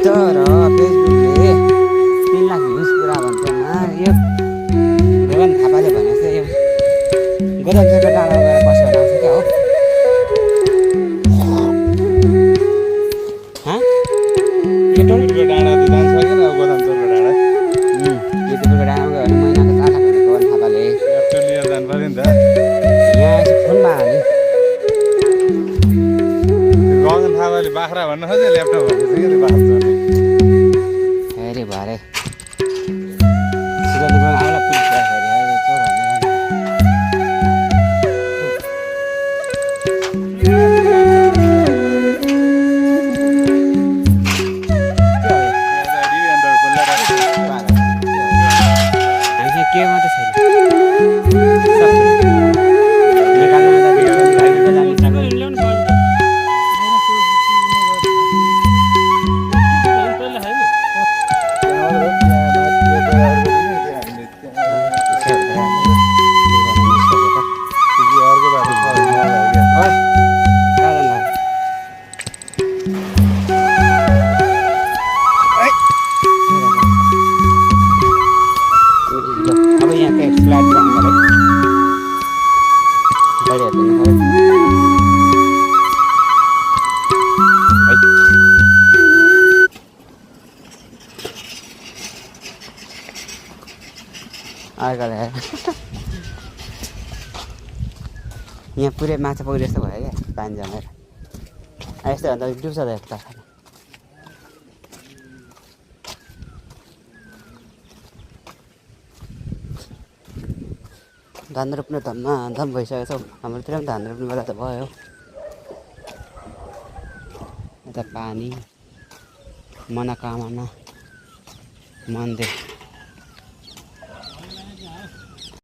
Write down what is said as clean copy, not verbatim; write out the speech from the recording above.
तर फेसबुकले 3 लाख भ्युज पुरा भन्छमा यो गगन थापाले भने चाहिँ यो गोदामचोरको डाँडामा गएर बस्यो भने आउँछ क्या हो। युट्युबको डाँडा त जान्छ किन गोदामचोरको डाँडा युट्युबको डाँडामा गयो भने महिनाको 4 लाख भने गगन थापाले ल्यापटप लिएर जानु पर्यो नि त। यहाँ चाहिँ फोनमा हाल्यो। गगन थापाले बाख्रा भन्न खोज्यो ल्यापटप भन्ने चाहिँ के बाख्रा चोर्ने हेरे भरे सिलगढीमा आउला पुलिस फेरि चोर भने के मात्रै छैन अब यहाँ चाहिँ फ्ल्याट जानु पर्यो गाडीहरू लिनु पर्यो। अर्काले यहाँ पुरै माछा पक्रियो जस्तो भयो क्या पानी जमेर यस्तो भन्दा डुब्छ त एक त धान रोप्ने धम भइसकेको छ। हाम्रोतिर पनि धान रोप्ने बेला त भयो। यता पानी मनोकामना मन्दिर